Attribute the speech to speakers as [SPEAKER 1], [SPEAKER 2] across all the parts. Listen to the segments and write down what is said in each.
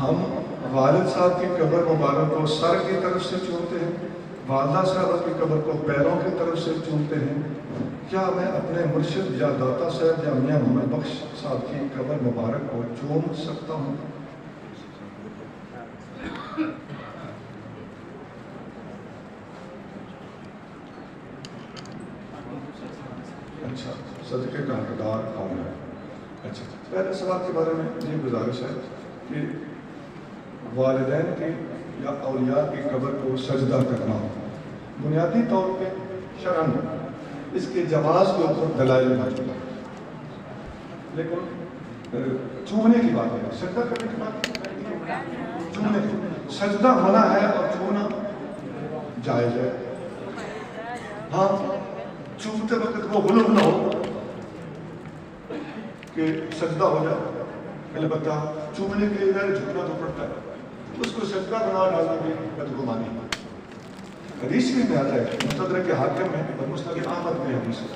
[SPEAKER 1] ہم والد صاحب کی قبر مبارک کو سر کی طرف سے چومتے ہیں، والدہ صاحبہ کی قبر کو پیروں کی طرف سے چومتے ہیں، کیا میں اپنے مرشد یا داتا صاحب یا میاں محمد بخش صاحب کی قبر مبارک کو چوم سکتا ہوں؟ اچھا، صدقے کا حقدار کون ہے؟ اچھا، پہلے سوال کے بارے میں یہ گزارش ہے کہ والدین کی یا اولیاء کی قبر کو سجدہ کرنا بنیادی طور پہ شرعاً اس کے جواز کے اوپر دلائل موجود ہے، لیکن چومنے کی بات ہے، سجدہ کرنے کی بات ہے، چومنے کی سجدہ منع ہے اور چومنا جائز ہے۔ ہاں، چومتے وقت وہ غلو نہ ہو کہ سجدہ ہو جائے، البتہ چومنے کے لیے جھکنا تو پڑتا ہے، اس کو سجدہ بنا ڈالنا بھی بدگمانی ہے۔ حدیث میں آتا ہے، مستدرک حاکم میں اور مستدرک احمد میں حدیث ہے،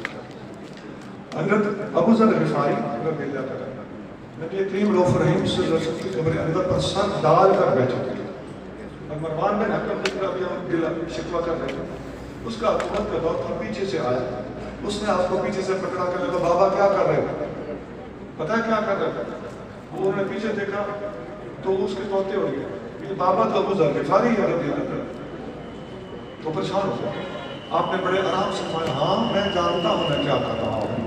[SPEAKER 1] حضرت ابو ذر غفاری رضی اللہ تعالیٰ عنہ نبی کریم رؤوف رحیم صلی اللہ علیہ وسلم کی قبر انور پر سر ڈال کر بیٹھے تھے اور مروان بن حکم دل شکوہ کر رہے تھے۔ اس کا حکومت کا دور تھا، پیچھے سے آیا، اس نے آپ کو پیچھے سے پکڑا کر لگا، بابا کیا کر رہے تھے؟ پتہ ہے کیا کر رہے تھے؟ وہ نے پیچھے دیکھا تو اس کے توتے ہو گئے، یہ بابا تو ابو ذر غفاری ہے رضی اللہ عنہ، تو پریشان ہو گئے۔ آپ نے بڑے آرام سے فرمایا، ہاں میں جانتا ہوں میں کیا کر رہا ہوں،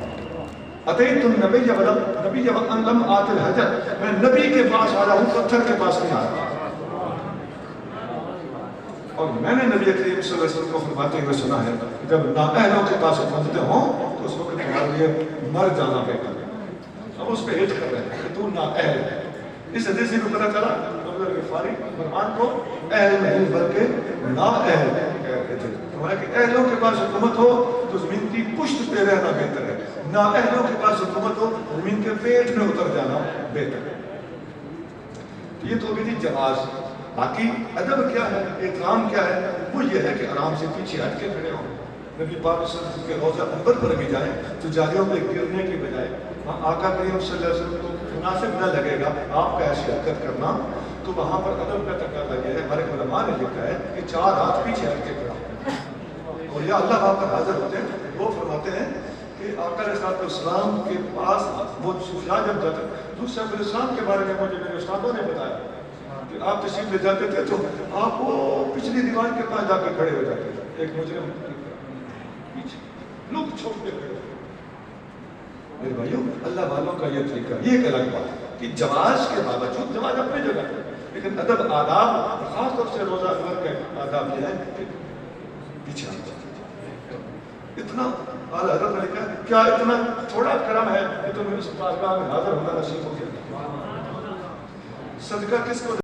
[SPEAKER 1] اتیت النبی وان لم آت الحجر، میں نبی کے پاس آیا ہوں، پتھر کے پاس نہیں آیا۔ اور میں نے نبی کریم صلی اللہ علیہ وسلم کو فرماتے ہوئے سنا ہے، جب نااہلوں کے پاس پہنچتے ہوں تو اس وقت تمہارے لیے مر جانا بہتر ہے۔ اب اس پہ ہٹ کر رہے ہیں کہ تو نااہل ہے۔ اس حدیث سے پتہ چلا ابو ذر غفاری فرمان کو اہل نہیں بلکہ نااہل کہتے تھے، فرمایا کہ اہلوں کے پاس حکومت ہو تو زمین کی پشت پہ رہنا بہتر ہے، نااہلوں کے پاس حکومت ہو زمین کے پیٹ میں اتر جانا بہتر ہے۔ یہ تو ہوگی تھی جواز۔ باقی ادب کیا ہے، احترام کیا ہے، وہ یہ ہے کہ آرام سے پیچھے ہٹ کے کھڑے ہوں۔ نبی پاک صلی اللہ علیہ وسلم کے روضہ انور پر بھی جائیں تو جالیوں پہ گرنے کی بجائے آقا کریم صلی اللہ علیہ وسلم کو مناسب نہ لگے گا آپ کا ایسی حرکت کرنا، تو وہاں پر ادب کا تقاضا یہ ہے، ہمارے علماء نے لکھا ہے کہ 4 ہاتھ پیچھے ہٹ کے کھڑا ہو۔ اور یا اللہ وہاں پر حاضر ہوتے ہیں، وہ فرماتے ہیں کہ آقا علیہ السلام کے پاس وہ سفیان جب جاتے تو سیف الاسلام کے بارے میں مجھے میرے استادوں نے بتایا کہ آپ تشریف لے جاتے تھے تو آپ وہ پچھلی دیوار کے پاس جا کے کھڑے ہو جاتے تھے، ایک مجرم پیچھے لوگ چھپ کے کھڑے۔ میرے بھائیوں، اللہ والوں کا یہ طریقہ، یہ ایک الگ بات ہے کہ جواز کے باوجود، جواز اپنی جگہ ہے، لیکن ادب آداب، خاص طور سے روزہ انور کے آداب یہ ہے کہ پیچھے آ جاتے۔ اتنا اعلیٰ حضرت نے لکھا، کیا اتنا تھوڑا کرم ہے کہ تمہیں اس بارگاہ میں حاضر ہونا نصیب ہو گیا؟ صدقہ کس کو